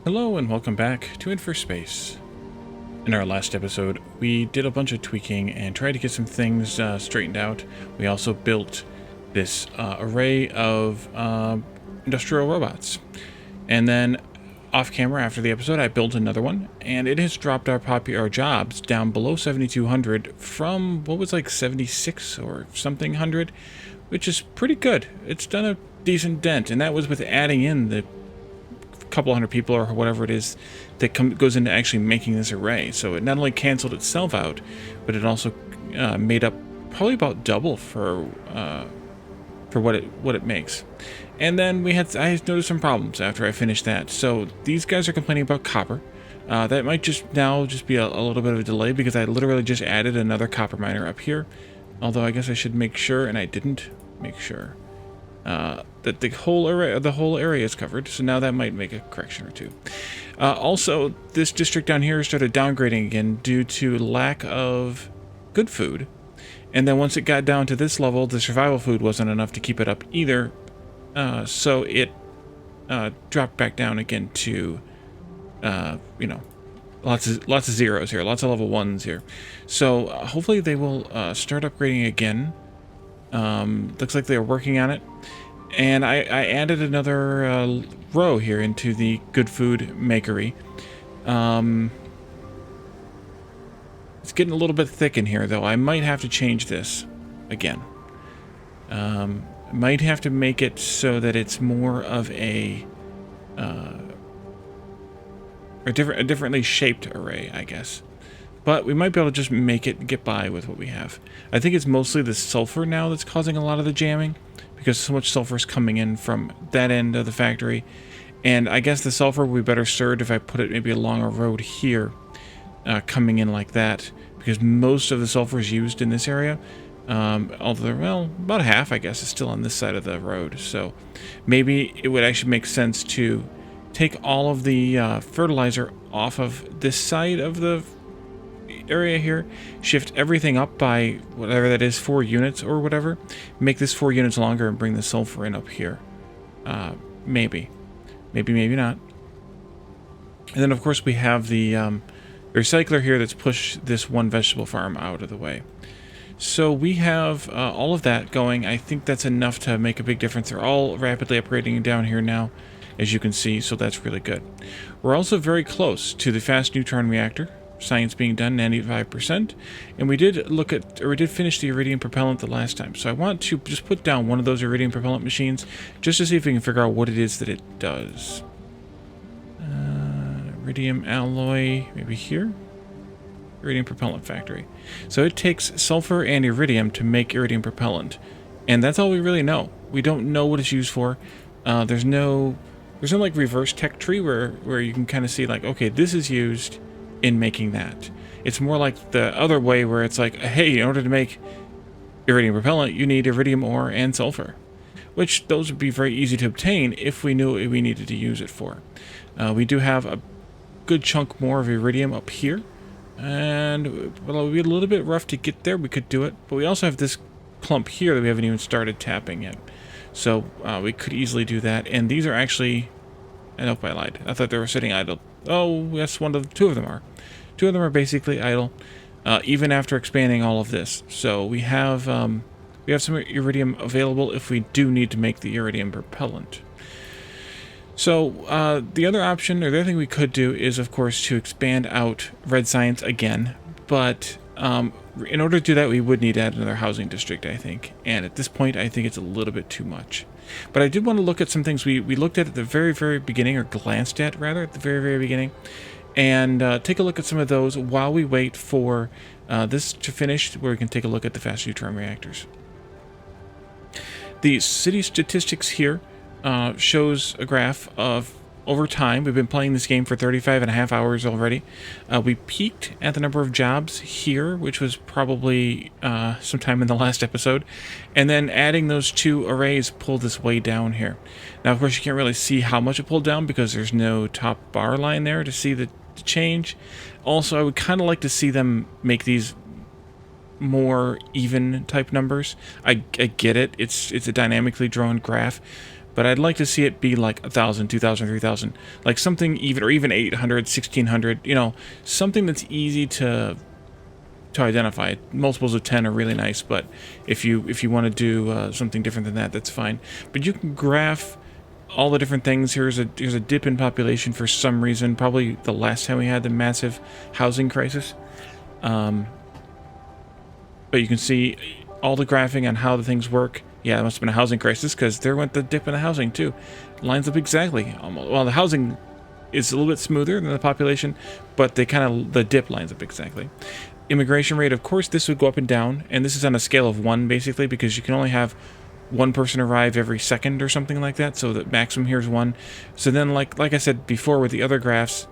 Hello and welcome back to InfraSpace. In our last episode, we did a bunch of tweaking and tried to get some things straightened out. We also built this array of industrial robots. And then off camera after the episode, I built another one, and it has dropped our jobs down below 7,200 from what was like 76 or something hundred, which is pretty good. It's done a decent dent, and that was with adding in the couple hundred people or whatever it is that goes into actually making this array. So it not only canceled itself out, but it also made up probably about double for what it makes. And then I noticed some problems after I finished that. So these guys are complaining about copper. That might just be a little bit of a delay because I literally just added another copper miner up here. Although I guess I should make sure, and I didn't make sure, that the whole area is covered. So now that might make a correction or two. Also, this district down here started downgrading again due to lack of good food. And then once it got down to this level, the survival food wasn't enough to keep it up either. So it dropped back down again to, lots of zeros here, lots of level 1s here. So hopefully they will start upgrading again. Looks like they're working on it. And I added another row here into the good food makery. It's getting a little bit thick in here, though. I might have to change this again. I might have to make it so that it's more of a differently shaped array, I guess. But we might be able to just make it get by with what we have. I think it's mostly the sulfur now that's causing a lot of the jamming, because so much sulfur is coming in from that end of the factory. And I guess the sulfur would be better served if I put it maybe along a road here, coming in like that, because most of the sulfur is used in this area. Although, well, about half, I guess, is still on this side of the road. So maybe it would actually make sense to take all of the fertilizer off of this side of the area here, shift everything up by whatever that is, 4 units or whatever, make this 4 units longer and bring the sulfur in up here. Maybe not. And then of course we have the recycler here that's pushed this one vegetable farm out of the way. So we have all of that going. I think that's enough to make a big difference. They're all rapidly upgrading down here now, as you can see, so that's really good. We're also very close to the fast neutron reactor. Science being done 95%, and we did finish the iridium propellant the last time. So I want to just put down one of those iridium propellant machines just to see if we can figure out what it is that it does. Iridium alloy, maybe here. Iridium propellant factory. So it takes sulfur and iridium to make iridium propellant, and that's all we really know. We don't know what it's used for. There's no like reverse tech tree where you can kind of see like, okay, this is used in making that. It's more like the other way where it's like, hey, in order to make iridium propellant, you need iridium ore and sulfur, which those would be very easy to obtain if we knew what we needed to use it for. We do have a good chunk more of iridium up here, and well, it would be a little bit rough to get there. We could do it, but we also have this clump here that we haven't even started tapping yet. So we could easily do that. And these are actually, I know I lied. I thought they were sitting idle. Oh, yes, two of them are. Two of them are basically idle, even after expanding all of this. So we have some iridium available if we do need to make the iridium propellant. So the other option, or the other thing we could do, is of course to expand out red science again. But in order to do that, we would need to add another housing district, I think. And at this point, I think it's a little bit too much. But I did want to look at some things we looked at the very, very beginning, or glanced at, rather, at the very, very beginning. And take a look at some of those while we wait for this to finish, where we can take a look at the fast neutron reactors. The city statistics here shows a graph of over time. We've been playing this game for 35.5 hours already. We peaked at the number of jobs here, which was probably sometime in the last episode. And then adding those 2 arrays pulled this way down here. Now, of course, you can't really see how much it pulled down because there's no top bar line there to see the change. Also, I would kind of like to see them make these more even type numbers. I get it. It's a dynamically drawn graph. but I'd like to see it be like 1,000, 2,000, 3,000, like something even, or even 800, 1,600, you know, something that's easy to identify. Multiples of 10 are really nice, but if you want to do something different than that, that's fine. But you can graph all the different things. Here's a dip in population for some reason, probably the last time we had the massive housing crisis. But you can see all the graphing on how the things work. Yeah, it must have been a housing crisis, because there went the dip in the housing too. Lines up exactly. Well, the housing is a little bit smoother than the population, but the dip lines up exactly. Immigration rate, of course, this would go up and down, and this is on a scale of 1, basically, because you can only have one person arrive every second or something like that, so the maximum here is 1. So then, like I said before with the other graphs,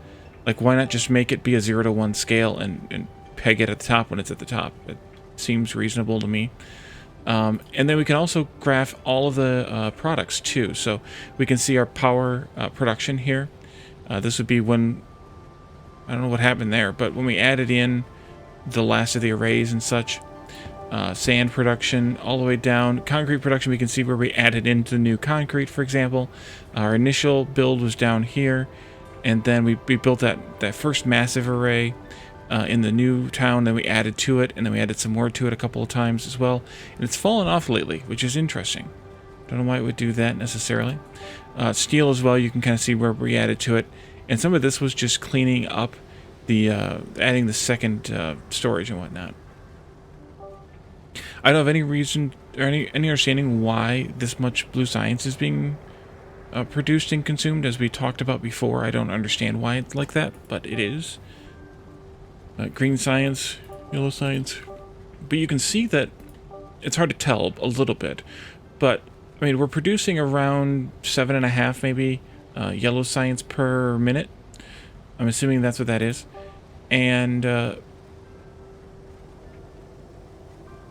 like, why not just make it be a 0 to 1 scale and peg it at the top when it's at the top? It seems reasonable to me. And then we can also graph all of the products, too. So we can see our power production here. This would be when, I don't know what happened there, but when we added in the last of the arrays and such. Sand production all the way down. Concrete production, we can see where we added into new concrete, for example. Our initial build was down here, and then we built that first massive array in the new town, then we added to it, and then we added some more to it a couple of times as well. And it's fallen off lately, which is interesting. Don't know why it would do that necessarily. Steel as well, you can kind of see where we added to it. And some of this was just cleaning up the adding the second storage and whatnot. I don't have any reason or any understanding why this much blue science is being produced and consumed, as we talked about before. I don't understand why it's like that, but it is. Green science, yellow science, but you can see that it's hard to tell a little bit. But I mean, we're producing around 7.5 maybe yellow science per minute. I'm assuming that's what that is. And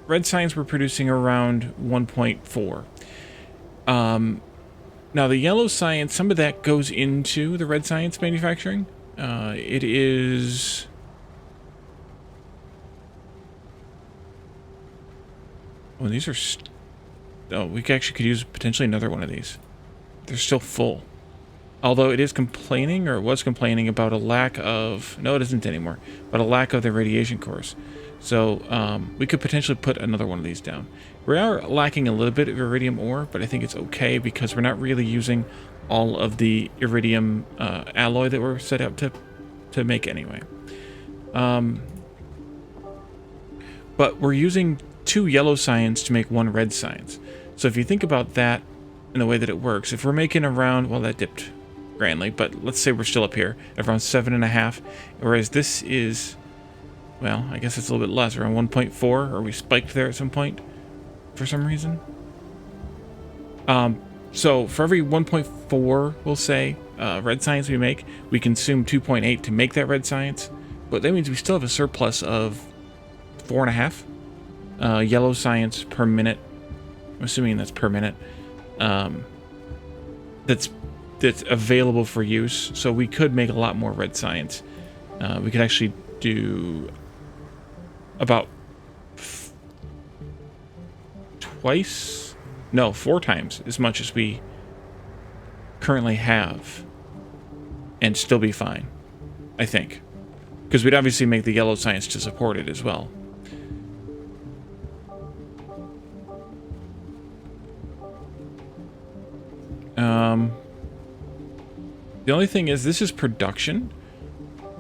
red science we're producing around 1.4. Now the yellow science, some of that goes into the red science manufacturing. It is... Oh, these are... Oh, we actually could use potentially another one of these. They're still full. Although it is complaining, or it was complaining, about a lack of... No, it isn't anymore. But a lack of the radiation cores. So we could potentially put another one of these down. We are lacking a little bit of iridium ore, but I think it's okay because we're not really using all of the iridium alloy that we're set up to make anyway. But we're using 2 yellow science to make 1 red science. So if you think about that in the way that it works, if we're making around... Well, that dipped grandly, but let's say we're still up here at around 7.5, whereas this is... Well, I guess it's a little bit less, around 1.4, or we spiked there at some point for some reason. So for every 1.4, we'll say, red science we make, we consume 2.8 to make that red science. But that means we still have a surplus of 4.5 yellow science per minute. I'm assuming that's per minute. That's available for use. So we could make a lot more red science. We could actually do about 4 times as much as we currently have and still be fine, I think, because we'd obviously make the yellow science to support it as well. The only thing is, this is production,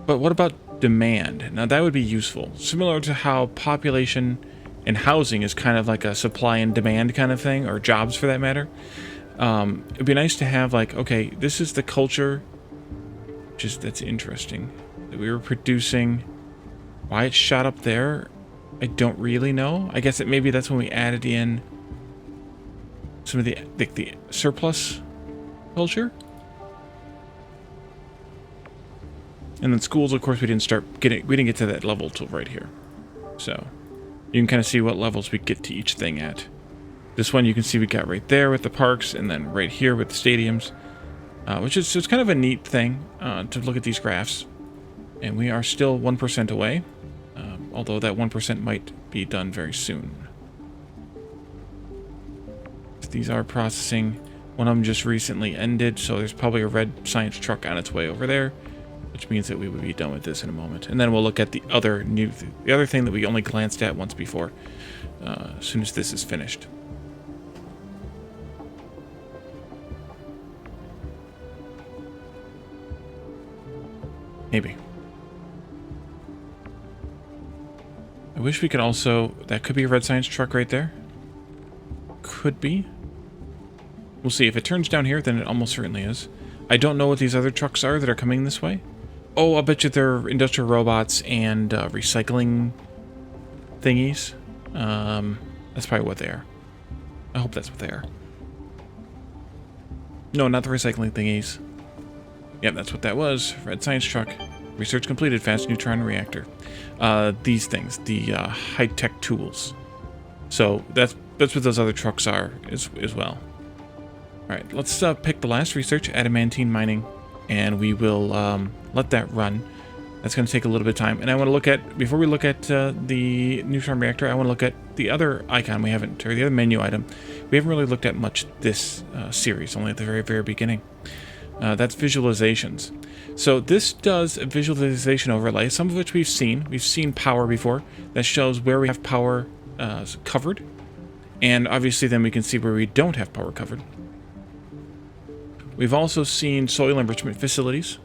but what about demand? Now that would be useful. Similar to how population and housing is kind of like a supply and demand kind of thing, or jobs for that matter. It'd be nice to have like, okay, this is the culture. That's interesting. That we were producing. Why it shot up there, I don't really know. I guess maybe that's when we added in some of the surplus culture. And then schools, of course, we didn't get to that level till right here. So you can kind of see what levels we get to each thing at. This one you can see we got right there with the parks, and then right here with the stadiums, which is it's kind of a neat thing to look at these graphs. And we are still 1% away, although that 1% might be done very soon. These are processing. One of them just recently ended, so there's probably a red science truck on its way over there, which means that we would be done with this in a moment. And then we'll look at the other thing that we only glanced at once before, as soon as this is finished. Maybe. I wish we could also... That could be a red science truck right there. Could be. We'll see. If it turns down here, then it almost certainly is. I don't know what these other trucks are that are coming this way. Oh, I'll bet you they're industrial robots and recycling thingies. That's probably what they are. I hope that's what they are. No, not the recycling thingies. Yep, that's what that was. Red science truck. Research completed. Fast neutron reactor. These things, the high-tech tools. So that's what those other trucks are as well. All right, let's pick the last research, adamantine mining, and we will let that run. That's going to take a little bit of time. And I want to look at, before we look at the neutron reactor, I want to look at the other icon we haven't, or the other menu item. We haven't really looked at much this series, only at the very, very beginning. That's visualizations. So this does a visualization overlay, some of which we've seen. We've seen power before. That shows where we have power covered. And obviously then we can see where we don't have power covered. We've also seen soil enrichment facilities.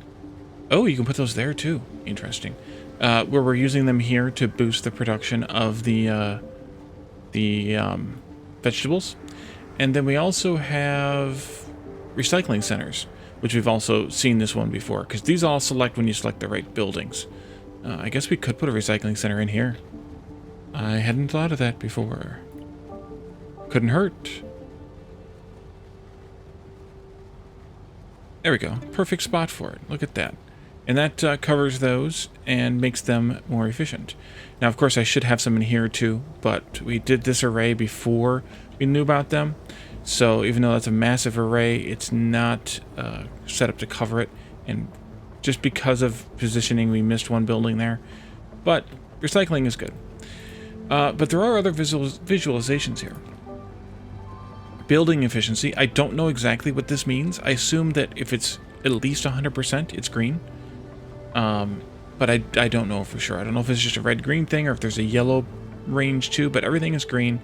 Oh, you can put those there too. Interesting. Where we're using them here to boost the production of the vegetables. And then we also have recycling centers, which we've also seen this one before, because these all select when you select the right buildings. I guess we could put a recycling center in here. I hadn't thought of that before. Couldn't hurt. There we go. Perfect spot for it. Look at that. And that covers those and makes them more efficient. Now, of course, I should have some in here too, but we did this array before we knew about them. So even though that's a massive array, it's not set up to cover it. And just because of positioning, we missed one building there. But recycling is good. But there are other visualizations here. Building efficiency. I don't know exactly what this means. I assume that if it's at least 100%, it's green. But I don't know for sure. I don't know if it's just a red-green thing or if there's a yellow range too, but everything is green.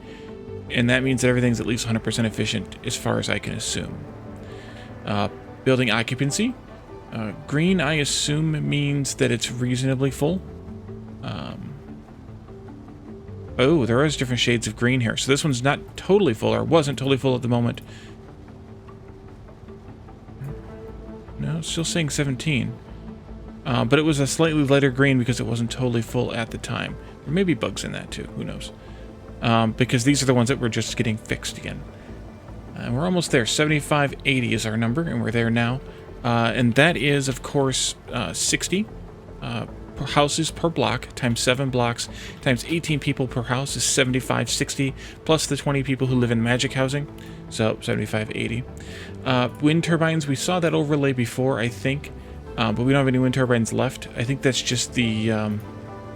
And that means that everything's at least 100% efficient as far as I can assume. Building occupancy. Green, I assume, means that it's reasonably full. Oh, there is different shades of green here. So this one's not totally full, or wasn't totally full at the moment. No, it's still saying 17. But it was a slightly lighter green because it wasn't totally full at the time. There may be bugs in that too, who knows. Because these are the ones that were just getting fixed again. We're almost there. 7580 is our number, and we're there now. And that is, of course, 60 houses per block, times 7 blocks, times 18 people per house is 7560, plus the 20 people who live in magic housing, so 7580. Wind turbines, we saw that overlay before, I think, but we don't have any wind turbines left. I think that's just the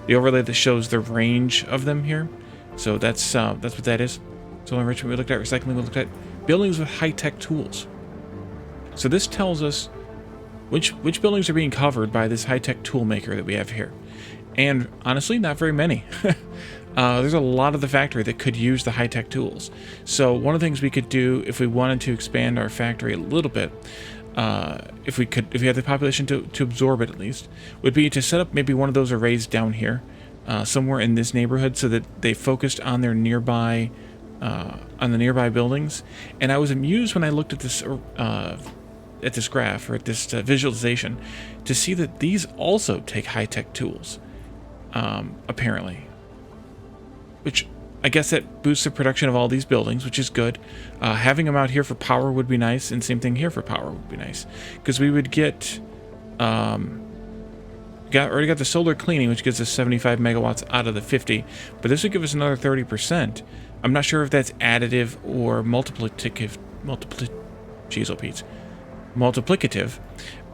overlay that shows the range of them here. So that's what that is. Soil enrichment we looked at, recycling we looked at, buildings with high-tech tools. So this tells us which buildings are being covered by this high-tech tool maker that we have here. And honestly, not very many. There's a lot of the factory that could use the high-tech tools. So one of the things we could do if we wanted to expand our factory a little bit, if we had the population to absorb it at least, would be to set up maybe one of those arrays down here, somewhere in this neighborhood, so that they focused on their nearby, on the nearby buildings. And I was amused when I looked at this graph, or at this visualization, to see that these also take high-tech tools, apparently. Which, I guess that boosts the production of all these buildings, which is good. Having them out here for power would be nice, and same thing here for power would be nice. Because we would get... already got the solar cleaning, which gives us 75 megawatts out of the 50, but this would give us another 30%. I'm not sure if that's additive or multiplicative,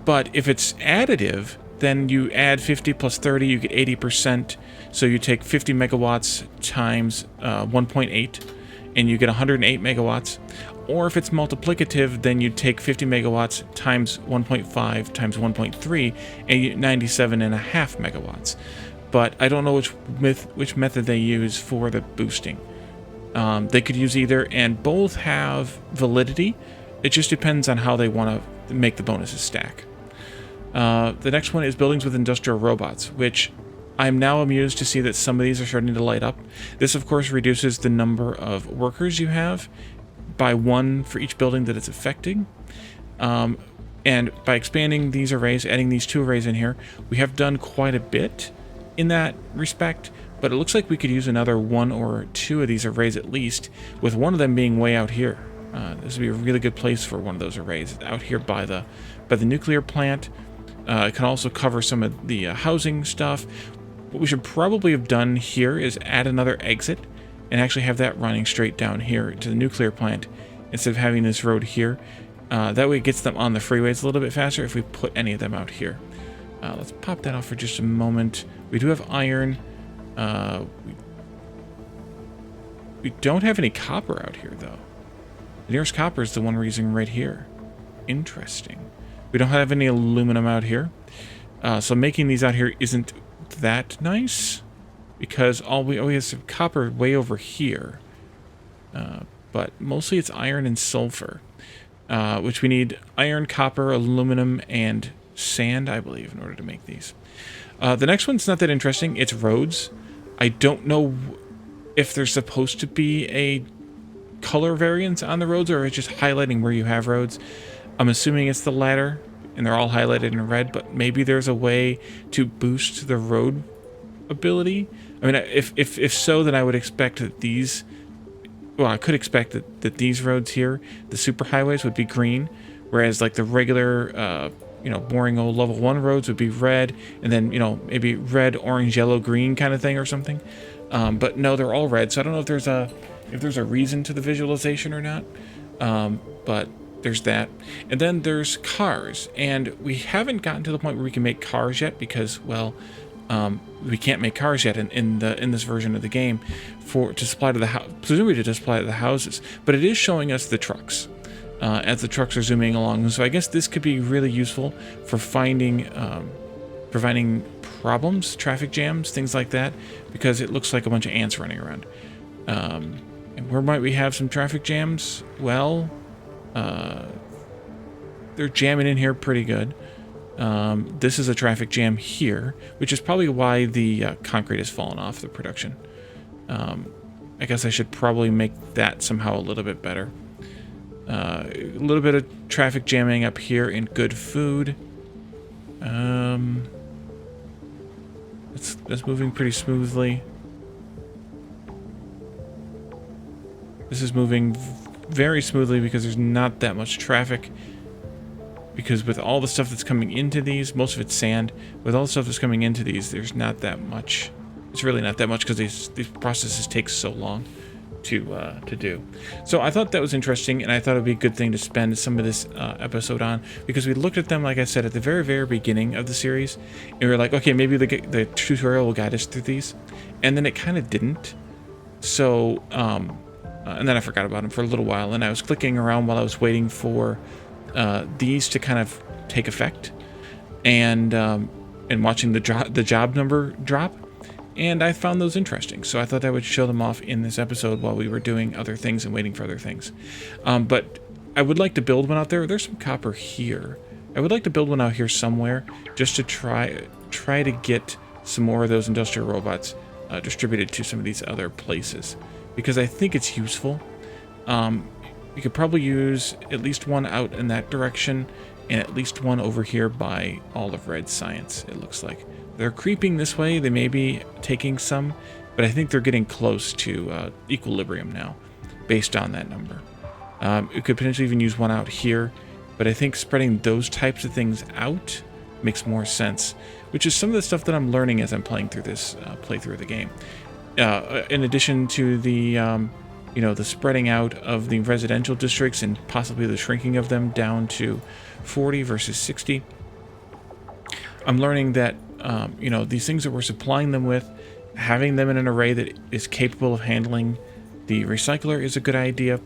but if it's additive, then you add 50 plus 30, you get 80%, so you take 50 megawatts times 1.8, and you get 108 megawatts. Or if it's multiplicative, then you'd take 50 megawatts times 1.5 times 1.3, and you get 97.5 megawatts. But I don't know which method they use for the boosting. They could use either, and both have validity. It just depends on how they want to make the bonuses stack. The next one is buildings with industrial robots, which I'm now amused to see that some of these are starting to light up. This, of course, reduces the number of workers you have by 1 for each building that it's affecting. And by expanding these arrays, adding these 2 arrays in here, we have done quite a bit in that respect, but it looks like we could use another 1 or 2 of these arrays at least, with one of them being way out here. This would be a really good place for one of those arrays, out here by the nuclear plant. It can also cover some of the housing stuff. What we should probably have done here is add another exit and actually have that running straight down here to the nuclear plant instead of having this road here. That way it gets them on the freeways a little bit faster if we put any of them out here. Let's pop that off for just a moment. We do have iron. We don't have any copper out here, though. The nearest copper is the one we're using right here. Interesting. We don't have any aluminum out here. So making these out here isn't that nice, because we have some copper way over here. But mostly it's iron and sulfur, which we need iron, copper, aluminum, and sand, I believe, in order to make these. The next one's not that interesting. It's roads. I don't know if there's supposed to be a color variance on the roads, or it's just highlighting where you have roads. I'm assuming it's the latter, and they're all highlighted in red, but maybe there's a way to boost the road ability. I mean, if so, then I would expect that these... Well, I could expect that these roads here, the superhighways, would be green, whereas like the regular, boring old level 1 roads would be red, and then, maybe red, orange, yellow, green kind of thing or something. But no, they're all red, so I don't know if there's a reason to the visualization or not. But there's that. And then there's cars, and we haven't gotten to the point where we can make cars yet because, well, we can't make cars yet in this version of the game to supply to the house, presumably to supply to the houses. But it is showing us the trucks as the trucks are zooming along. So I guess this could be really useful for providing problems, traffic jams, things like that, because it looks like a bunch of ants running around. And where might we have some traffic jams? Well, they're jamming in here pretty good. This is a traffic jam here, which is probably why the concrete has fallen off the production. I guess I should probably make that somehow a little bit better. A little bit of traffic jamming up here in good food. That's moving pretty smoothly. This is moving very smoothly because there's not that much traffic. Because with all the stuff that's coming into these, most of it's sand. With all the stuff that's coming into these, there's not that much. It's really not that much because these processes take so long to do. So I thought that was interesting, and I thought it would be a good thing to spend some of this episode on, because we looked at them, like I said, at the very, very beginning of the series, and we were like, okay, maybe the tutorial will guide us through these, and then it kind of didn't. So, and then I forgot about them for a little while, and I was clicking around while I was waiting for these to kind of take effect, and watching the job number drop, and I found those interesting, so I thought I would show them off in this episode while we were doing other things and waiting for other things. But I would like to build one out there. There's some copper here. I would like to build one out here somewhere just to try to get some more of those industrial robots distributed to some of these other places, because I think it's useful. We could probably use at least one out in that direction, and at least one over here by all of Red Science, it looks like. They're creeping this way. They may be taking some, but I think they're getting close to equilibrium now, based on that number. We could potentially even use one out here, but I think spreading those types of things out makes more sense, which is some of the stuff that I'm learning as I'm playing through this playthrough of the game. In addition to the the spreading out of the residential districts and possibly the shrinking of them down to 40 versus 60. I'm learning that, these things that we're supplying them with, having them in an array that is capable of handling The recycler is a good idea,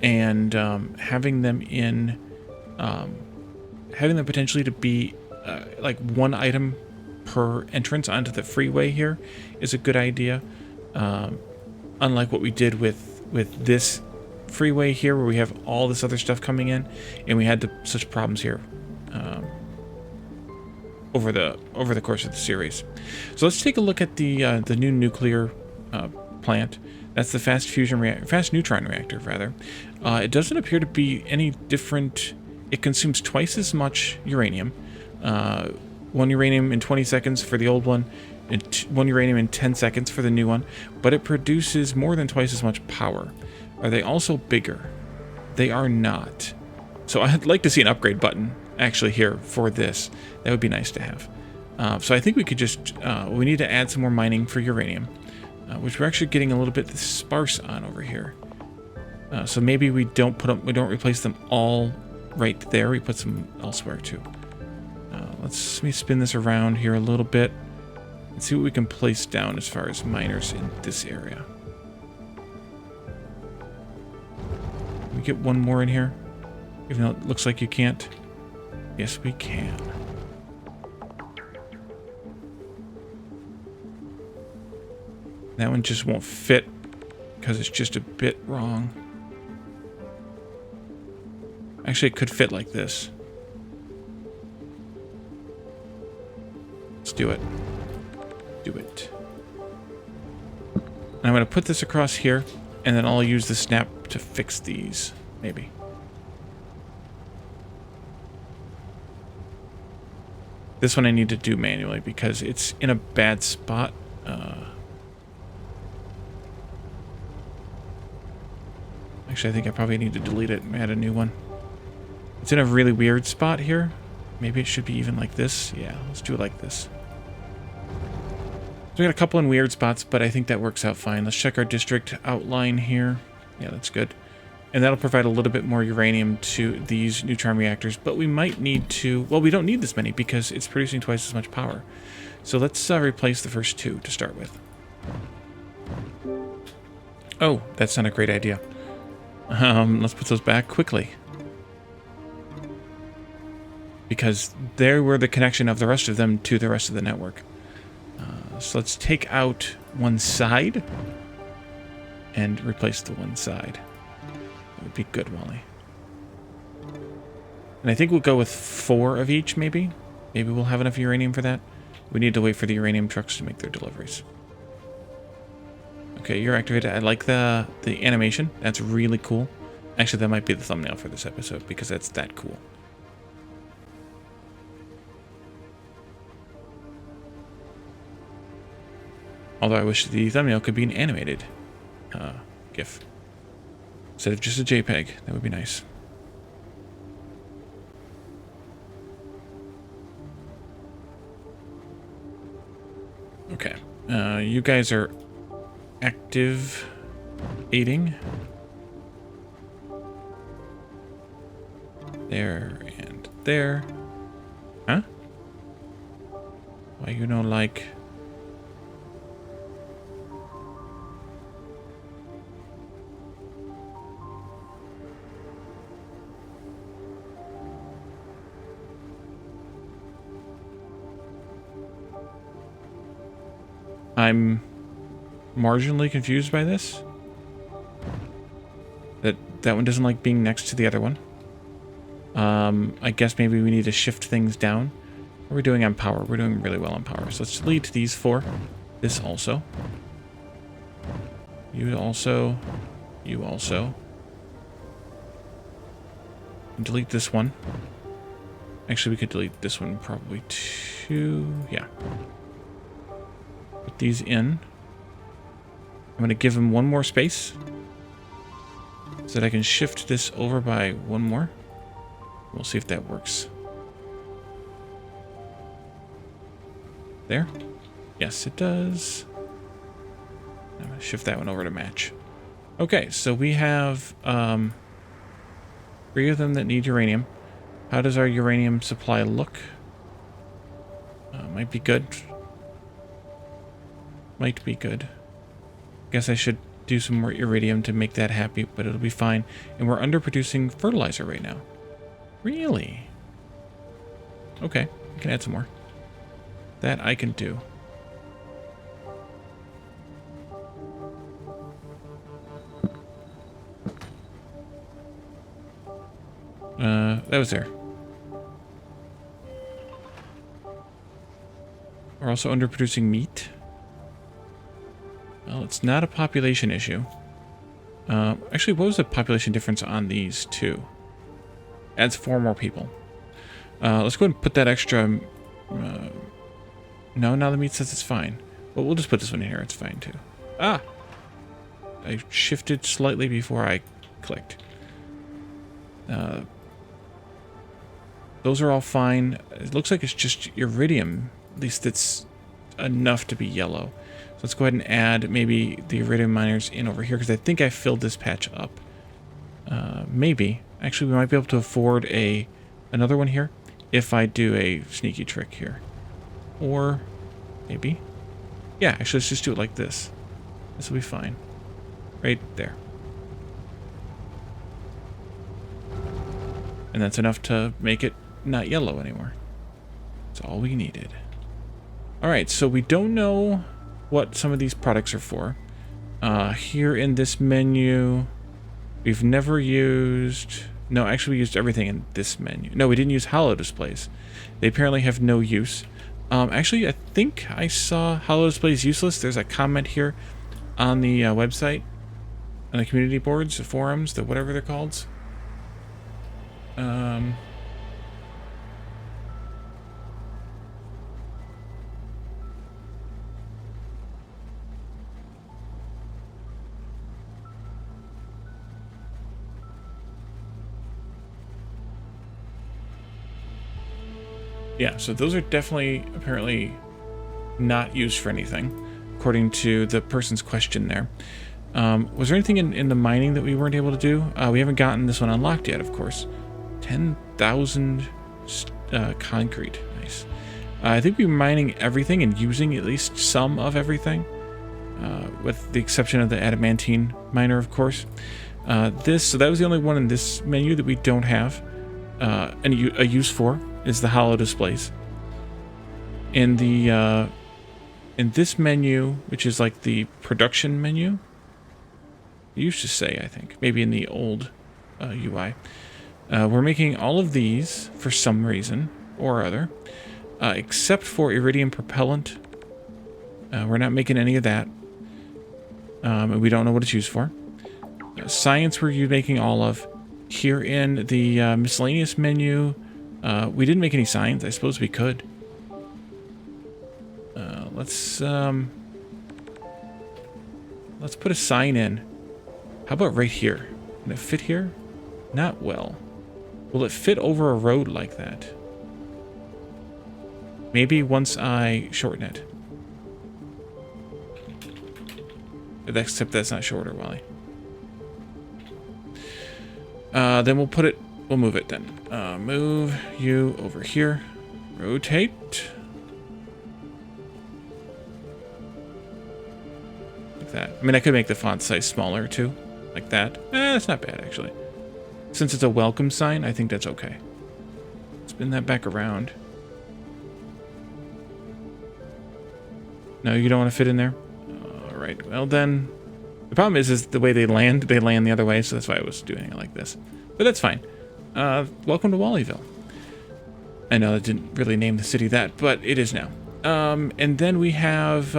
and having them potentially to be like one item per entrance onto the freeway here is a good idea. Unlike what we did with this freeway here, where we have all this other stuff coming in, and we had such problems here over the course of the series. So let's take a look at the new nuclear plant. That's the fast neutron reactor, rather. It doesn't appear to be any different. It consumes twice as much uranium. 1 uranium in 20 seconds for the old one, and 1 uranium in 10 seconds for the new one, but it produces more than twice as much power. Are they also bigger? They are not. So I'd like to see an upgrade button actually here for this. That would be nice to have. So I think we could just, we need to add some more mining for uranium, which we're actually getting a little bit sparse on over here. So maybe we don't replace them all right there. We put some elsewhere too. Let me spin this around here a little bit and see what we can place down as far as miners in this area. Can we get one more in here? Even though it looks like you can't. Yes, we can. That one just won't fit because it's just a bit wrong. Actually, it could fit like this. Let's do it. Do it. And I'm going to put this across here, and then I'll use the snap to fix these, maybe. This one I need to do manually because it's in a bad spot. Actually, I think I probably need to delete it and add a new one. It's in a really weird spot here. Maybe it should be even like this. Yeah, let's do it like this. So we got a couple in weird spots, but I think that works out fine. Let's check our district outline here. Yeah, that's good. And that'll provide a little bit more uranium to these neutron reactors, but we might need to... Well, we don't need this many because it's producing twice as much power. So let's replace the first two to start with. Oh, that's not a great idea. Let's put those back quickly. Because there were the connection of the rest of them to the rest of the network. So let's take out one side and replace the one side. That would be good, Wally. And I think we'll go with 4 of each, maybe. Maybe we'll have enough uranium for that. We need to wait for the uranium trucks to make their deliveries. Okay, you're activated. I like the animation. That's really cool. Actually, that might be the thumbnail for this episode because that's that cool. Although I wish the thumbnail could be an animated GIF. Instead of just a JPEG. That would be nice. Okay. You guys are activating. There and there. Huh? Why you don't like... I'm marginally confused by this. That one doesn't like being next to the other one. I guess maybe we need to shift things down. What are we doing on power? We're doing really well on power. So let's delete these 4. This also. You also. You also. And delete this one. Actually, we could delete this one probably too. Yeah. Put these in. I'm going to give them one more space so that I can shift this over by one more. We'll see if that works. There? Yes, it does. I'm going to shift that one over to match. Okay, so we have 3 of them that need uranium. How does our uranium supply look? Might be good. Might be good. Guess I should do some more iridium to make that happy, but it'll be fine. And we're underproducing fertilizer right now. Really? Okay, we can add some more. That I can do. That was there. We're also underproducing meat. Well, it's not a population issue. Actually, what was the population difference on these two? Adds 4 more people. Let's go ahead and put that extra... no, now the meat says it's fine. Well, we'll just put this one in here. It's fine, too. Ah! I shifted slightly before I clicked. Those are all fine. It looks like it's just iridium. At least it's enough to be yellow. So let's go ahead and add maybe the iridium miners in over here, because I think I filled this patch up. Maybe. Actually, we might be able to afford another one here if I do a sneaky trick here. Or maybe. Yeah, actually, let's just do it like this. This will be fine. Right there. And that's enough to make it not yellow anymore. That's all we needed. Alright, so we don't know what some of these products are for. Here in this menu, we've never used... No, actually we used everything in this menu. No, we didn't use hollow displays. They apparently have no use. Actually, I think I saw hollow displays useless. There's a comment here on the website, on the community boards, the forums, the whatever they're called. Yeah, so those are definitely, apparently, not used for anything, according to the person's question there. Was there anything in the mining that we weren't able to do? We haven't gotten this one unlocked yet, of course. 10,000 concrete. Nice. I think we're mining everything and using at least some of everything, with the exception of the adamantine miner, of course. So that was the only one in this menu that we don't have a use for, is the hollow displays. In the in this menu, which is like the production menu, it used to say, I think, maybe in the old UI, we're making all of these for some reason or other, except for iridium propellant. We're not making any of that. And we don't know what it's used for. Science we're making all of. Here in the miscellaneous menu, we didn't make any science. I suppose we could. Let's put a sign in. How about right here? Can it fit here? Not well. Will it fit over a road like that? Maybe once I shorten it. Except that's not shorter, Wally. Then we'll move it then. Move you over here. Rotate. Like that. I mean, I could make the font size smaller too. Like that. That's not bad, actually. Since it's a welcome sign, I think that's okay. Spin that back around. No, you don't want to fit in there? Alright, well then... The problem is the way they land the other way, so that's why I was doing it like this. But that's fine. Welcome to Wallyville. I know that didn't really name the city that, but it is now. And then we have...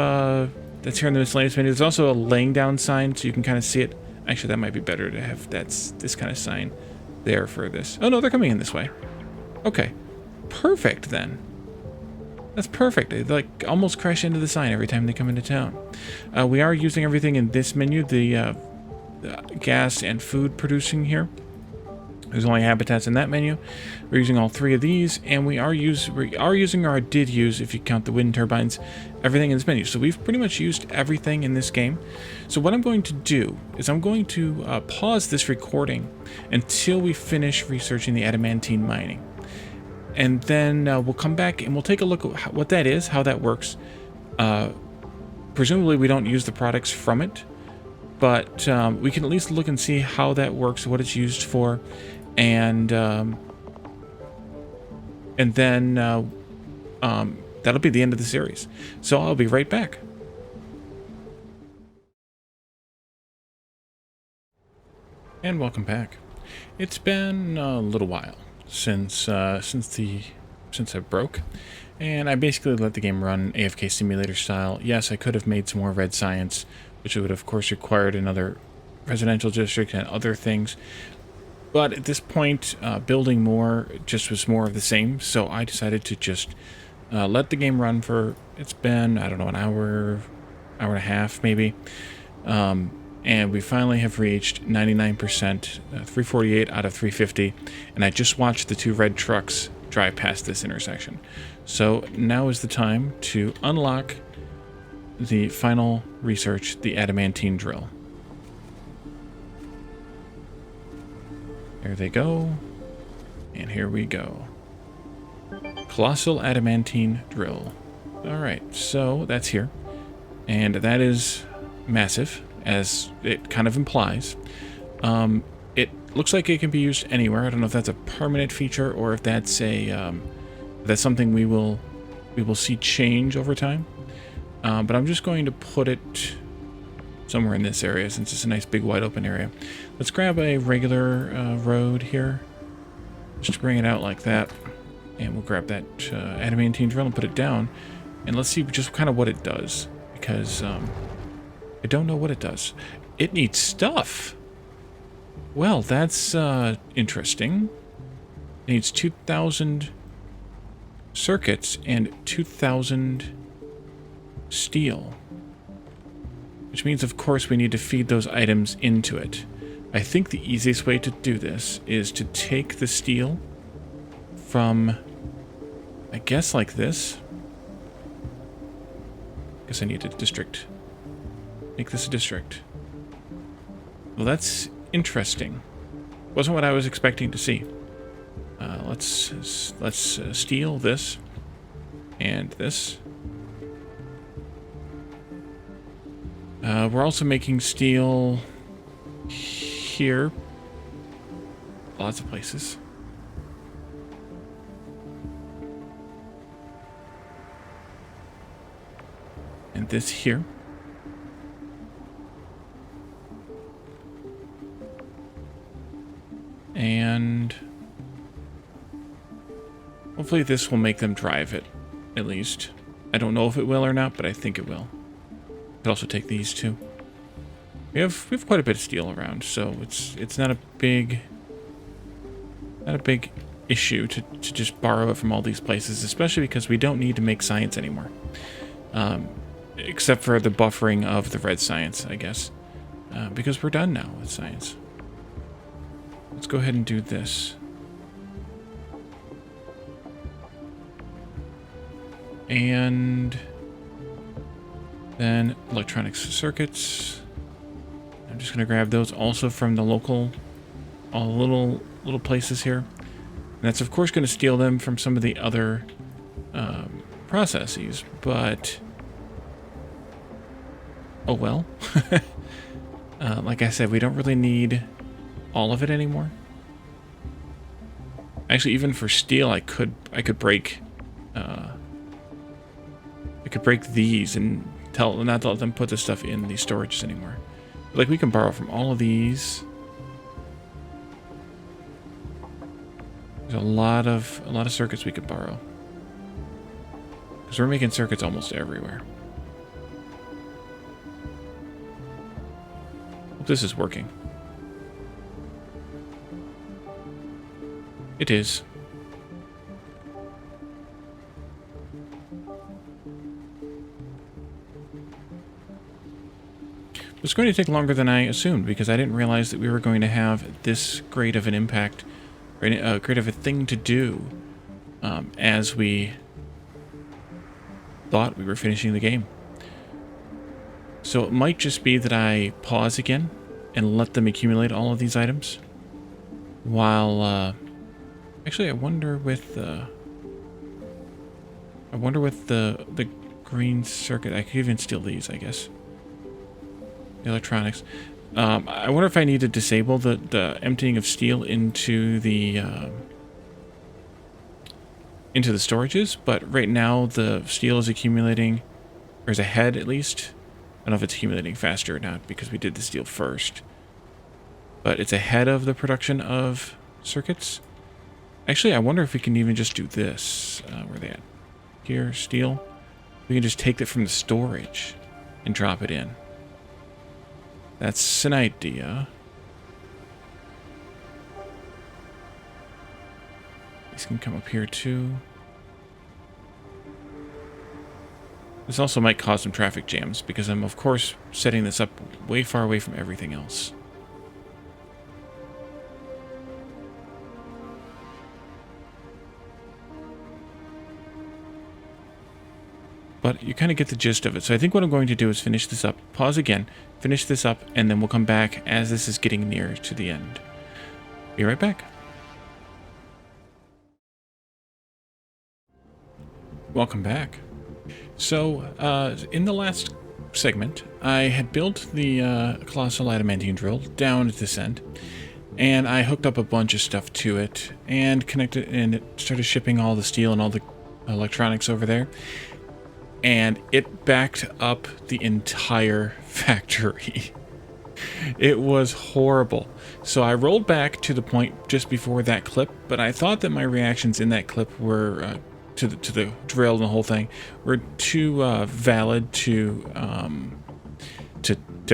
that's here in the miscellaneous menu. There's also a laying down sign, so you can kind of see it. Actually, that might be better to have this kind of sign there for this. Oh no, they're coming in this way. Okay. Perfect, then. That's perfect. They like almost crash into the sign every time they come into town. We are using everything in this menu, the gas and food producing here. There's only habitats in that menu. We're using all 3 of these, and we are using, or did use, if you count the wind turbines, everything in this menu. So we've pretty much used everything in this game. So what I'm going to do is I'm going to pause this recording until we finish researching the adamantine mining. And then we'll come back and we'll take a look at what that is, how that works. Presumably we don't use the products from it, but we can at least look and see how that works, what it's used for, and then that'll be the end of the series. So I'll be right back. And welcome back. It's been a little while since I broke, and I basically let the game run AFK simulator style. Yes, I could have made some more red science, which would of course required another residential district and other things. But at this point, building more just was more of the same, so I decided to just let the game run for, it's been, I don't know, an hour and a half maybe. And we finally have reached 99%, 348 out of 350, and I just watched the 2 red trucks drive past this intersection. So now is the time to unlock the final research, the Adamantine Drill. There they go, and here we go. Colossal Adamantine Drill. Alright, so that's here, and that is massive, as it kind of implies. It looks like it can be used anywhere. I don't know if that's a permanent feature or if that's a that's something we will see change over time. But I'm just going to put it somewhere in this area since it's a nice big wide open area. Let's grab a regular road here, just bring it out like that, and we'll grab that adamantine drill and put it down, and let's see just kind of what it does, because I don't know what it does. It needs stuff. Well, that's interesting. It needs 2,000 circuits and 2,000 steel. Which means, of course, we need to feed those items into it. I think the easiest way to do this is to take the steel from, I guess, like this. I guess I need a district. Make this a district. Well, that's interesting. Wasn't what I was expecting to see. Let's steal this and this. We're also making steel here. Lots of places. And this here. And hopefully this will make them drive it, at least. I don't know if it will or not, but I think it will. Could also take these too. We have quite a bit of steel around, so it's not a big issue to just borrow it from all these places, especially because we don't need to make science anymore. Except for the buffering of the red science, I guess. Because we're done now with science. Let's go ahead and do this. And then electronic circuits. I'm just going to grab those also from the local, all the little places here. And that's of course going to steal them from some of the other processes, but oh well. Like I said, we don't really need all of it anymore. Actually, even for steel, I could break these and not let them put this stuff in the storages anymore. But, like, we can borrow from all of these. There's a lot of circuits we could borrow, because we're making circuits almost everywhere. Hope this is working. It is. It's going to take longer than I assumed, because I didn't realize that we were going to have this great of an impact, or great of a thing to do, as we thought we were finishing the game. So it might just be that I pause again and let them accumulate all of these items, while actually I wonder with the green circuit, I could even steal these, I guess. The electronics. I wonder if I need to disable the emptying of steel into the storages, but right now the steel is accumulating, or is ahead at least. I don't know if it's accumulating faster or not because we did the steel first. But it's ahead of the production of circuits. Actually, I wonder if we can even just do this. Where are they at? Here, steel. We can just take that from the storage and drop it in. That's an idea. These can come up here too. This also might cause some traffic jams because I'm, of course, setting this up way far away from everything else. But you kind of get the gist of it. So I think what I'm going to do is finish this up, pause again, finish this up, and then we'll come back as this is getting near to the end. Be right back. Welcome back. So, in the last segment, I had built the Colossal Adamantine Drill down at this end, and I hooked up a bunch of stuff to it, and connected, and it started shipping all the steel and all the electronics over there. And it backed up the entire factory. It was horrible. So I rolled back to the point just before that clip, but I thought that my reactions in that clip were to the drill and the whole thing were too valid to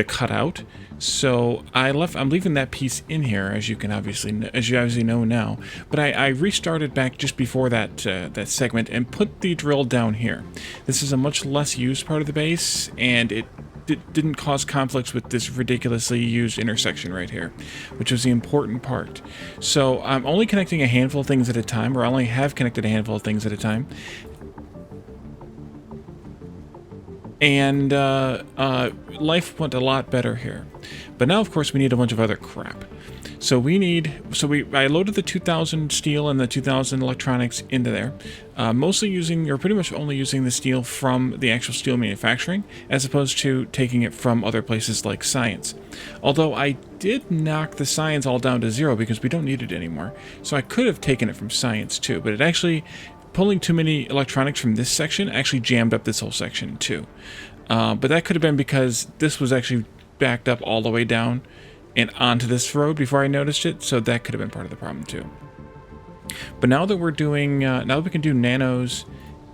cut out. So I'm leaving that piece in here, as you obviously know now. But I restarted back just before that segment and put the drill down here. This is a much less used part of the base, and it didn't cause conflicts with this ridiculously used intersection right here, which was the important part. So I'm only connecting a handful of things at a time, or I only have connected a handful of things at a time. And life went a lot better here. But now, of course, we need a bunch of other crap. So I loaded the 2000 steel and the 2000 electronics into there, mostly using, or pretty much only using the steel from the actual steel manufacturing, as opposed to taking it from other places like science. Although I did knock the science all down to 0 because we don't need it anymore. So I could have taken it from science too, but it actually, pulling too many electronics from this section actually jammed up this whole section too. But that could have been because this was actually backed up all the way down and onto this road before I noticed it, so that could have been part of the problem too. But now that we're doing, now that we can do nanos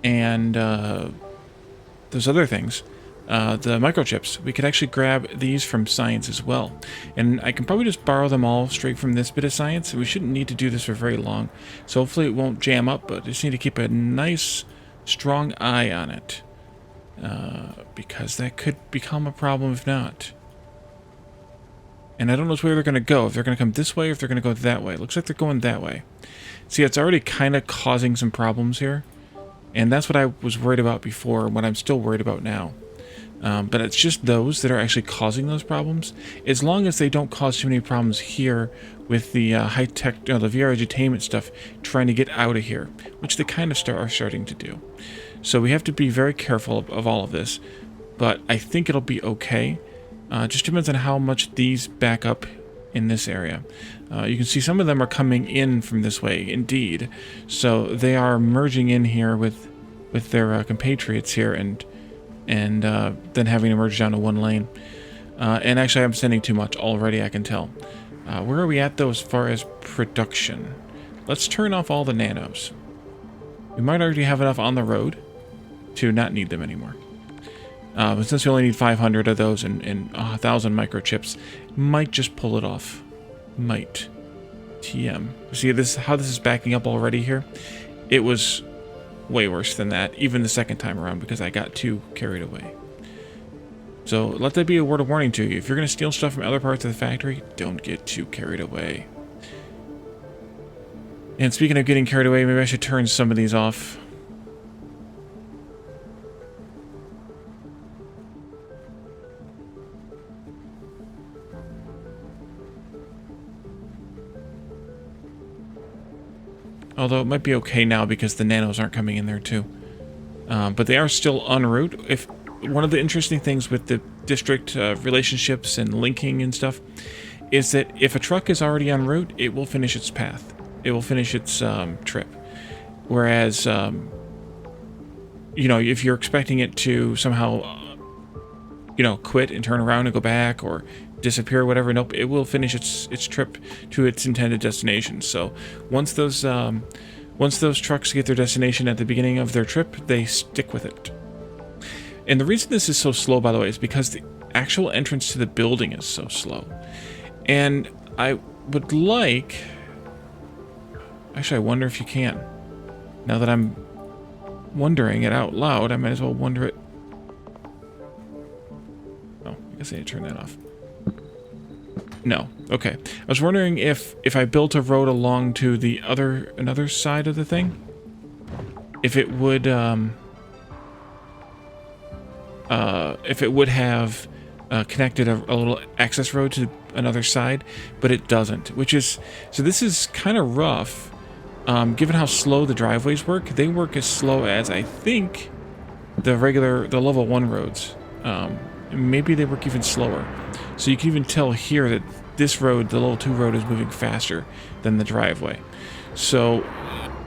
and those other things, the microchips, we could actually grab these from science as well. And I can probably just borrow them all straight from this bit of science. We shouldn't need to do this for very long, so hopefully it won't jam up, but I just need to keep a nice, strong eye on it, because that could become a problem if not. And I don't know where they're going to go, if they're going to come this way or if they're going to go that way. It looks like they're going that way. See, it's already kind of causing some problems here, and that's what I was worried about before, what I'm still worried about now. But it's just those that are actually causing those problems. As long as they don't cause too many problems here with the high-tech, the VR edutainment stuff trying to get out of here, which they kind of are starting to do. So we have to be very careful of all of this, but I think it'll be okay. Just depends on how much these back up in this area. You can see some of them are coming in from this way, indeed. So they are merging in here with their compatriots here, and then having to merge down to one lane. And actually, I'm sending too much already, I can tell. Where are we at, though, as far as production? Let's turn off all the nanos. We might already have enough on the road to not need them anymore. But since we only need 500 of those and 1,000 microchips, might just pull it off. Might. TM. See how this is backing up already here? It was way worse than that, even the second time around, because I got too carried away. So let that be a word of warning to you. If you're going to steal stuff from other parts of the factory, don't get too carried away. And speaking of getting carried away, maybe I should turn some of these off. Although it might be okay now because the nanos aren't coming in there too. But they are still en route. one of the interesting things with the district relationships and linking and stuff is that if a truck is already en route, it will finish its path. It will finish its trip. Whereas, you know, if you're expecting it to somehow, you know, quit and turn around and go back or disappear or whatever, nope, it will finish its trip to its intended destination. So once those trucks get their destination at the beginning of their trip, they stick with it. And the reason this is so slow, by the way, is because the actual entrance to the building is so slow. And I would like... Actually, I wonder if you can. Now that I'm wondering it out loud, I might as well wonder it. Oh, I guess I need to turn that off. No. Okay. I was wondering if I built a road along to the another side of the thing, if it would have connected a little access road to another side, but it doesn't. So this is kind of rough, given how slow the driveways work. They work as slow as, I think, the level 1 roads. Maybe they work even slower. So you can even tell here that this road, the level 2 road, is moving faster than the driveway. So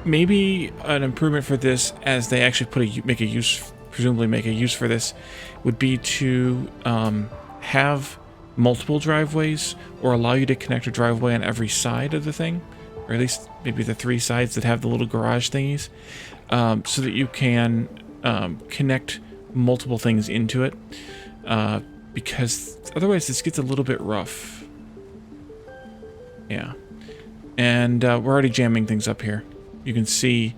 maybe an improvement for this, as they actually presumably make a use for this, would be to have multiple driveways, or allow you to connect a driveway on every side of the thing, or at least maybe the 3 sides that have the little garage thingies, so that you can connect multiple things into it, because otherwise this gets a little bit rough. Yeah. And we're already jamming things up here. You can see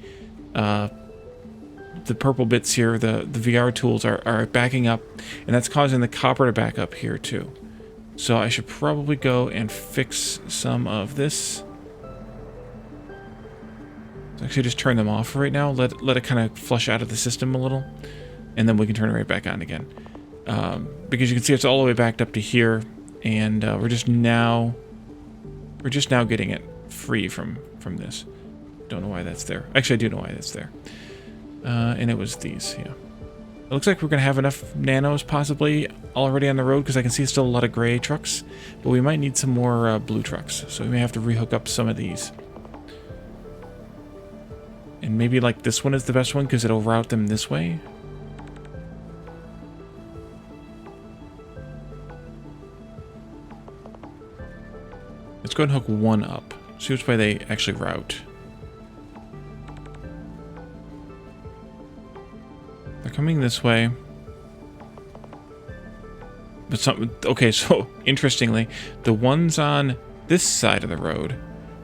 the purple bits here, the VR tools are backing up, and that's causing the copper to back up here too. So I should probably go and fix some of this. So actually just turn them off for right now, let it kind of flush out of the system a little, and then we can turn it right back on again. Because you can see it's all the way backed up to here, and we're just now getting it free from this. Don't know why that's there. Actually, I do know why that's there. And it was these, yeah. It looks like we're going to have enough nanos possibly already on the road, because I can see still a lot of gray trucks, but we might need some more blue trucks, so we may have to rehook up some of these. And maybe like this one is the best one because it'll route them this way. Let's go ahead and hook one up. See which way they actually route. They're coming this way. But okay, so interestingly, the ones on this side of the road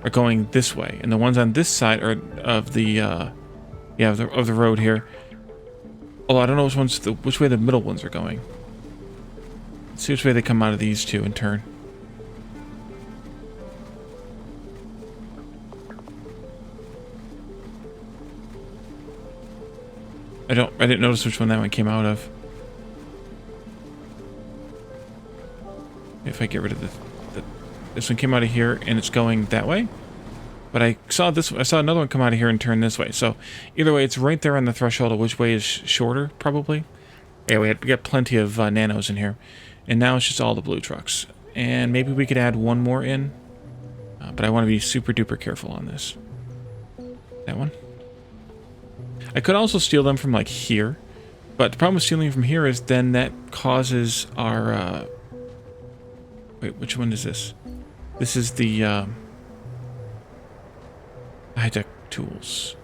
are going this way, and the ones on this side are of the of the road here. Oh, I don't know which way the middle ones are going. Let's see which way they come out of these two in turn. I didn't notice which one that one came out of. If I get rid of this one came out of here and it's going that way. But I saw another one come out of here and turn this way. So either way, it's right there on the threshold of which way is shorter, probably. Yeah, we got plenty of nanos in here. And now it's just all the blue trucks. And maybe we could add one more in. But I want to be super duper careful on this. That one. I could also steal them from like here. But the problem with stealing from here is then that causes our... Wait, which one is this? This is the high-tech tools.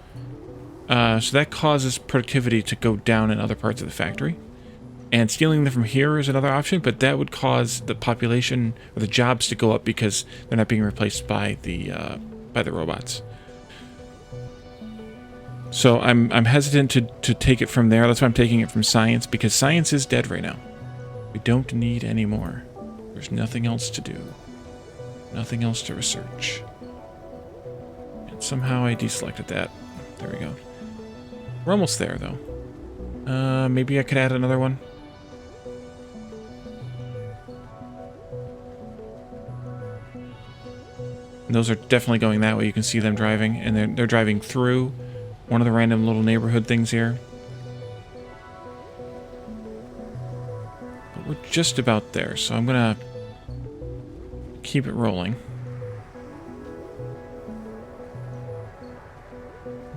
So that causes productivity to go down in other parts of the factory. And stealing them from here is another option, but that would cause the population or the jobs to go up because they're not being replaced by the robots. So I'm hesitant to take it from there. That's why I'm taking it from science, because science is dead right now. We don't need any more. There's nothing else to do. Nothing else to research. And somehow I deselected that. There we go. We're almost there, though. Maybe I could add another one. And those are definitely going that way. You can see them driving, and they're driving through one of the random little neighborhood things here. We're just about there, so I'm gonna keep it rolling.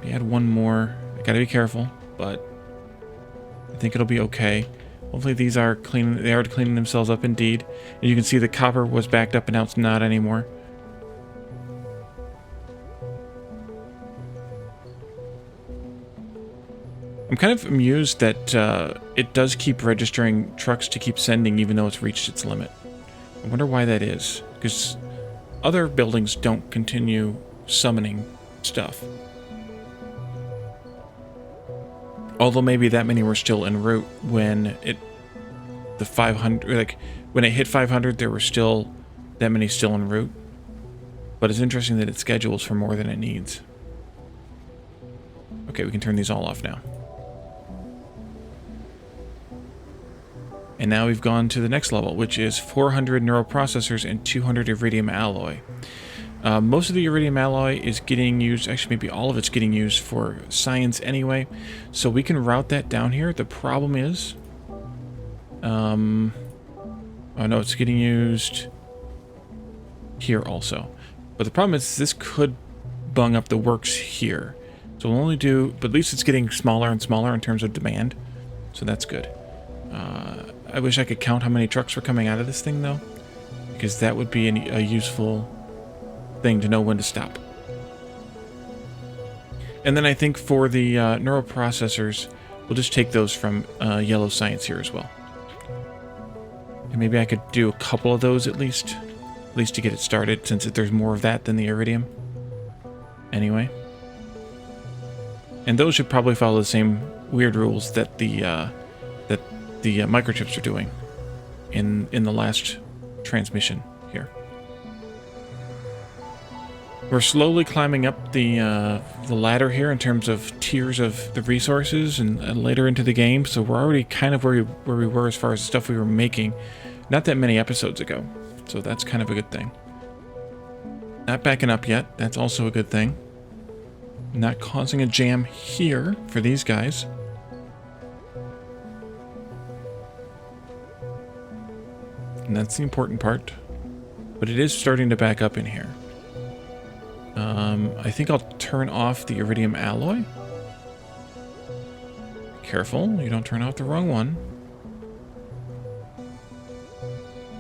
Maybe add one more. I gotta be careful, but I think it'll be okay. Hopefully these are clean. They are cleaning themselves up indeed. And you can see the copper was backed up and now it's not anymore. I'm kind of amused that it does keep registering trucks to keep sending even though it's reached its limit. I wonder why that is, because other buildings don't continue summoning stuff. Although maybe that many were still en route when the 500, like when it hit 500, there were still that many still en route. But it's interesting that it schedules for more than it needs. Okay, we can turn these all off now. And now we've gone to the next level, which is 400 neural processors and 200 iridium alloy. Most of the iridium alloy is getting used, actually maybe all of it's getting used for science anyway, so we can route that down here. The problem is, oh no, it's getting used here also. But the problem is this could bung up the works here. So we'll only do, but at least it's getting smaller and smaller in terms of demand, so that's good. I wish I could count how many trucks were coming out of this thing though, because that would be a useful thing to know when to stop. And then I think for the neural processors, we'll just take those from yellow science here as well. And maybe I could do a couple of those at least to get it started, since there's more of that than the iridium. Anyway. And those should probably follow the same weird rules that the microchips are doing in the last transmission here. We're slowly climbing up the ladder here in terms of tiers of the resources and later into the game, so we're already kind of where we were as far as the stuff we were making not that many episodes ago, so that's kind of a good thing. Not backing up yet, that's also a good thing. Not causing a jam here for these guys. And that's the important part. But it is starting to back up in here. I think I'll turn off the iridium alloy. Careful, you don't turn off the wrong one.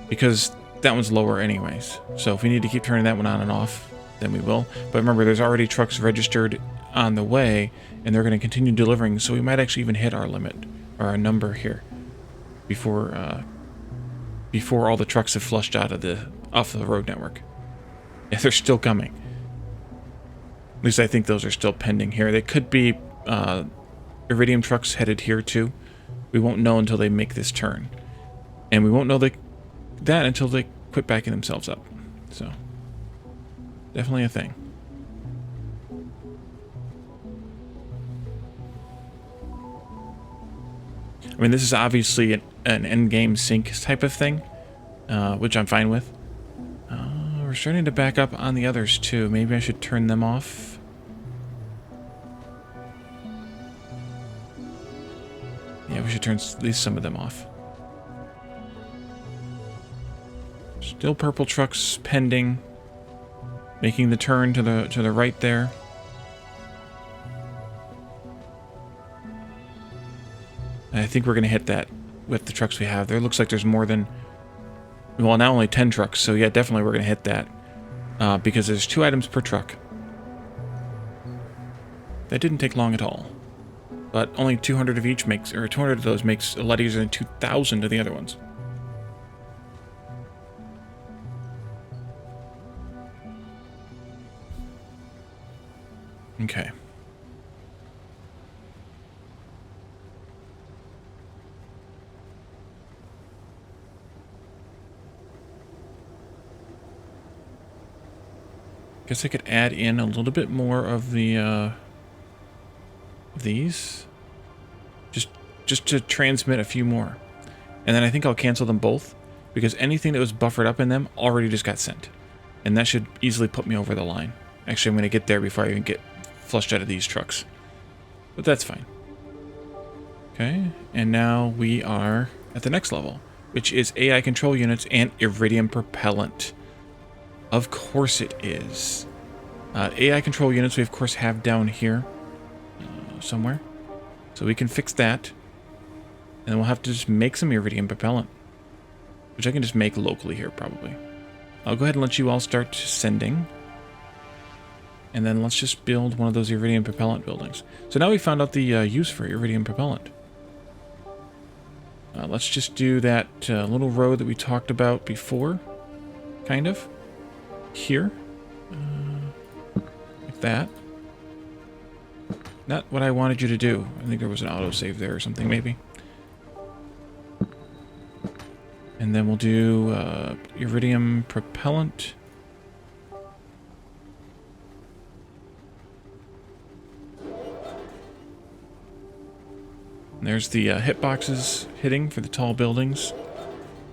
Because that one's lower anyways. So if we need to keep turning that one on and off, then we will. But remember, there's already trucks registered on the way, and they're going to continue delivering, so we might actually even hit our limit, or our number here, before all the trucks have flushed out of off the road network. Yeah, they're still coming. At least I think those are still pending here. They could be iridium trucks headed here too. We won't know until they make this turn. And we won't know that until they quit backing themselves up. So, definitely a thing. I mean, this is obviously an end-game sync type of thing, which I'm fine with. We're starting to back up on the others, too. Maybe I should turn them off. Yeah, we should turn at least some of them off. Still purple trucks pending. Making the turn to the right there. I think we're going to hit that with the trucks we have. There looks like there's more than... Well, now only 10 trucks, so yeah, definitely we're going to hit that. Because there's 2 items per truck. That didn't take long at all. But only 200 of each makes... Or 200 of those makes a lot easier than 2,000 of the other ones. Okay. Guess I could add in a little bit more of the these, just to transmit a few more, and then I think I'll cancel them both because anything that was buffered up in them already just got sent, and that should easily put me over the line. Actually, I'm going to get there before I even get flushed out of these trucks, but that's fine. Okay, and now we are at the next level, which is AI control units and iridium propellant. Of course it is. AI control units we of course have down here somewhere. So we can fix that. And then we'll have to just make some iridium propellant, which I can just make locally here probably. I'll go ahead and let you all start sending. And then let's just build one of those iridium propellant buildings. So now we found out the use for iridium propellant. Let's just do that little road that we talked about before. Kind of. Here. Like that. Not what I wanted you to do. I think there was an autosave there or something maybe. And then we'll do iridium propellant. And there's the hitboxes hitting for the tall buildings.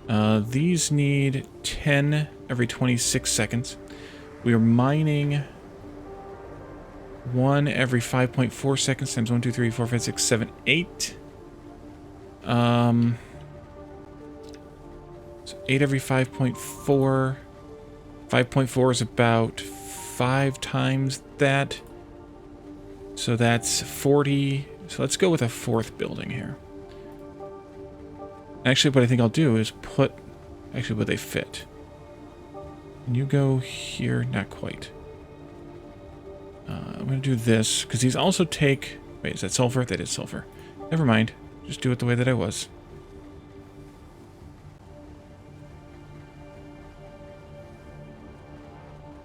These need 10 every 26 seconds. We are mining 1 every 5.4 seconds times 1, 2, 3, 4, 5, 6, 7, 8. So 8 every 5.4. 5.4 is about 5 times that. So that's 40. So let's go with a 4th building here. Actually, what I think I'll do is put... Actually, would they fit? Can you go here? Not quite. I'm going to do this, because these also take... Wait, is that sulfur? That is sulfur. Never mind. Just do it the way that I was.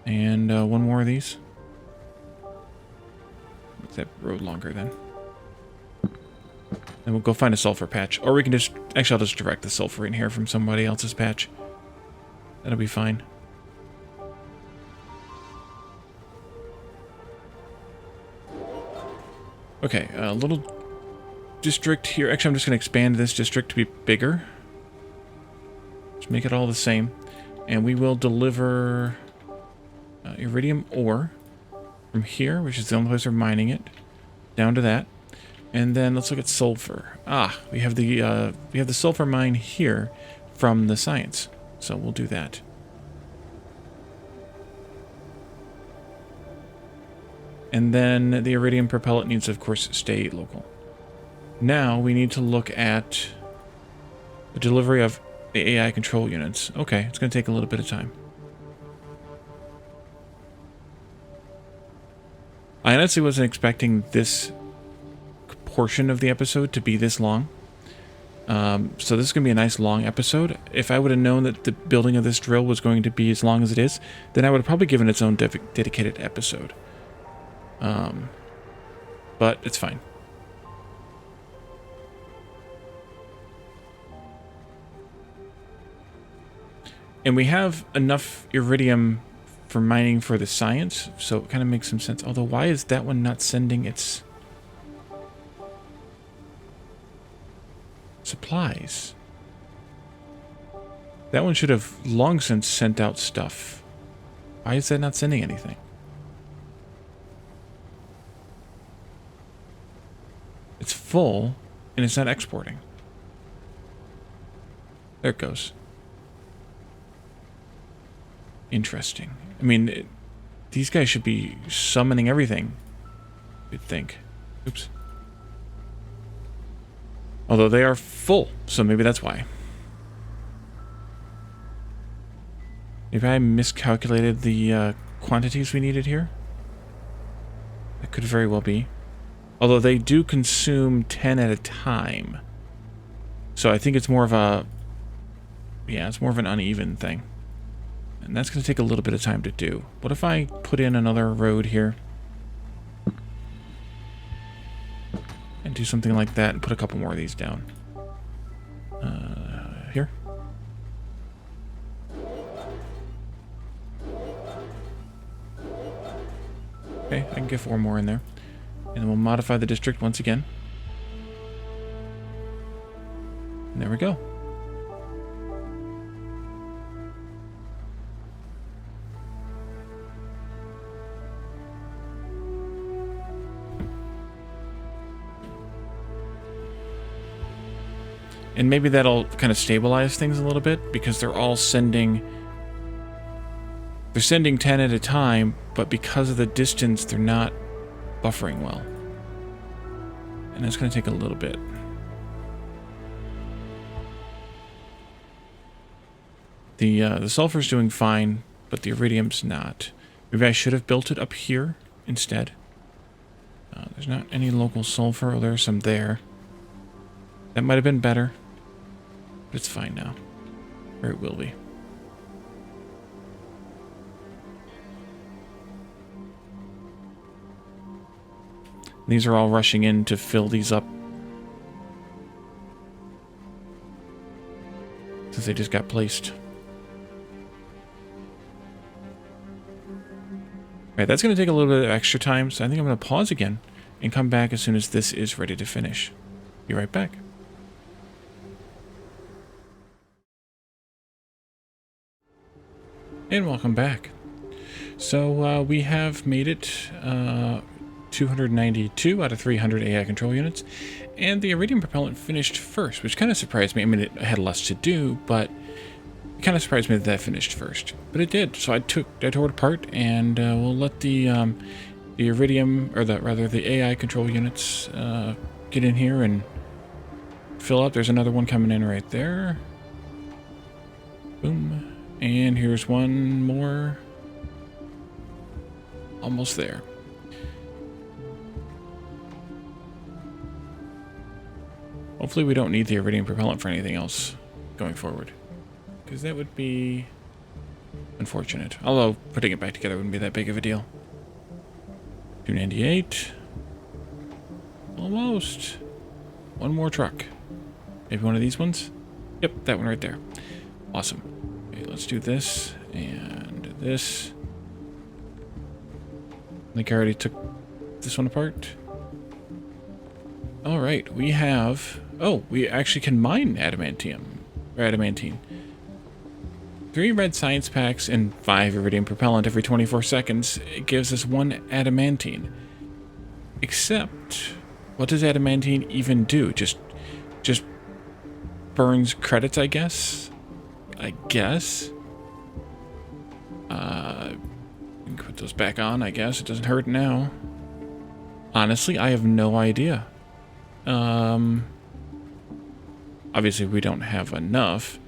And one more of these. Make that road longer then. Then we'll go find a sulfur patch. Or we can just... Actually, I'll just direct the sulfur in here from somebody else's patch. That'll be fine. Okay, a little district here. Actually, I'm just going to expand this district to be bigger. Just make it all the same. And we will deliver iridium ore from here, which is the only place we're mining it, down to that. And then let's look at sulfur. We have the sulfur mine here from the science. So we'll do that. And then the iridium propellant needs to, of course, stay local. Now we need to look at the delivery of the AI control units. Okay, it's going to take a little bit of time. I honestly wasn't expecting this portion of the episode to be this long. So this is going to be a nice long episode. If I would have known that the building of this drill was going to be as long as it is, then I would have probably given its own dedicated episode. But it's fine. And we have enough iridium for mining for the science, so it kind of makes some sense. Although, why is that one not sending its supplies? That one should have long since sent out stuff. Why is that not sending anything? It's full, and it's not exporting. There it goes. Interesting. I mean, these guys should be summoning everything, you'd think. Oops. Although they are full, so maybe that's why. Maybe I miscalculated the quantities we needed here. That could very well be. Although they do consume 10 at a time. So I think it's more of a... Yeah, it's more of an uneven thing. And that's going to take a little bit of time to do. What if I put in another road here? And do something like that and put a couple more of these down. Here. Okay, I can get 4 more in there. And then we'll modify the district once again. And there we go. And maybe that'll kind of stabilize things a little bit, because they're all sending... They're sending 10 at a time, but because of the distance, they're not buffering well. And that's going to take a little bit. The sulfur's doing fine, but the iridium's not. Maybe I should have built it up here instead. There's not any local sulfur. Oh, there's some there. That might have been better. But it's fine now. Or it will be. These are all rushing in to fill these up. Since they just got placed. Alright, that's going to take a little bit of extra time, so I think I'm going to pause again and come back as soon as this is ready to finish. Be right back. And welcome back. So we have made it 292 out of 300 AI control units, and the iridium propellant finished first, which kind of surprised me. I mean, it had less to do, but it kind of surprised me that that finished first. But it did, so I tore it apart, and we'll let the iridium, or the AI control units get in here and fill up. There's another one coming in right there. Boom. And here's one more. Almost there. Hopefully we don't need the iridium propellant for anything else going forward, because that would be unfortunate. Although putting it back together wouldn't be that big of a deal. 298. Almost. One more truck. Maybe one of these ones? Yep, that one right there. Awesome. Okay, let's do this and this. I think I already took this one apart. Alright, we have... Oh, we actually can mine adamantium. Or adamantine. 3 red science packs and 5 iridium propellant every 24 seconds. It gives us 1 adamantine. Except, what does adamantine even do? Just burns credits, I guess? We can put those back on, I guess. It doesn't hurt now. Honestly, I have no idea. Obviously we don't have enough.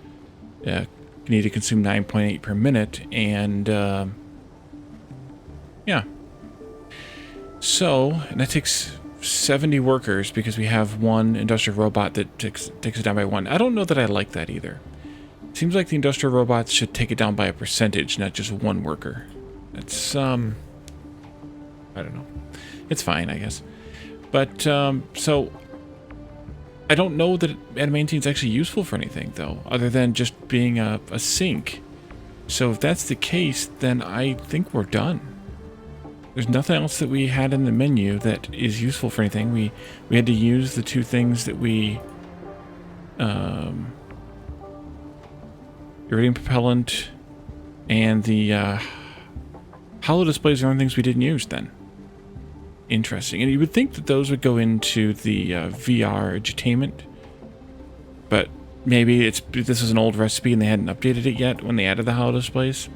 You need to consume 9.8 per minute, and yeah. So, and that takes 70 workers because we have 1 industrial robot that takes it down by 1. I don't know that I like that either. It seems like the industrial robots should take it down by a percentage, not just 1 worker. That's, I don't know. It's fine, I guess. But, so... I don't know that adamantine is actually useful for anything, though, other than just being a sink. So if that's the case, then I think we're done. There's nothing else that we had in the menu that is useful for anything. We had to use the 2 things that we... iridium propellant and the holo displays are the only things we didn't use then. Interesting. And you would think that those would go into the VR edutainment, but maybe this is an old recipe and they hadn't updated it yet when they added the holo displays.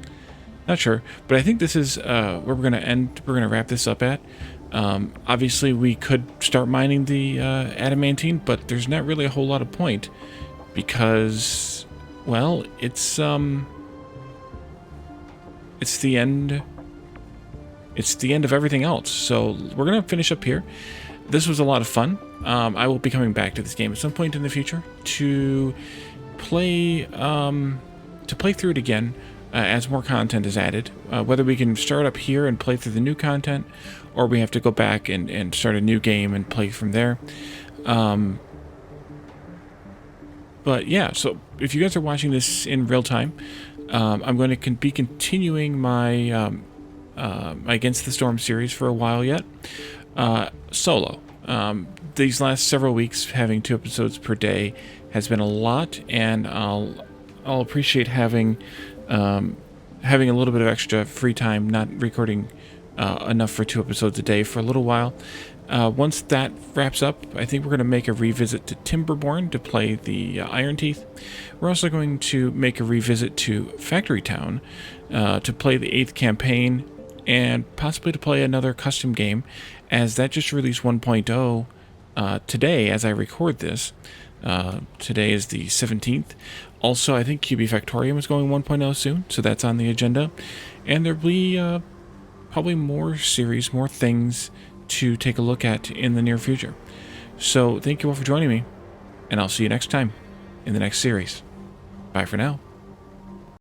Not sure, but I think this is where we're going to end. We're going to wrap this up at. Obviously, we could start mining the adamantine, but there's not really a whole lot of point because, well, it's the end. It's the end of everything else, so we're going to finish up here. This was a lot of fun. I will be coming back to this game at some point in the future to play through it again as more content is added. Whether we can start up here and play through the new content, or we have to go back and start a new game and play from there. But yeah, so if you guys are watching this in real time, I'm going to be continuing my... Against the Storm series for a while yet. Solo. These last several weeks, having 2 episodes per day has been a lot, and I'll appreciate having a little bit of extra free time, not recording enough for 2 episodes a day for a little while. Once that wraps up, I think we're going to make a revisit to Timberborn to play the Iron Teeth. We're also going to make a revisit to Factory Town to play the 8th campaign, and possibly to play another custom game, as that just released 1.0 today as I record this. Today is the 17th. Also, I think QB Factorio is going 1.0 soon, so that's on the agenda. And there'll be probably more series, more things to take a look at in the near future. So thank you all for joining me, and I'll see you next time in the next series. Bye for now.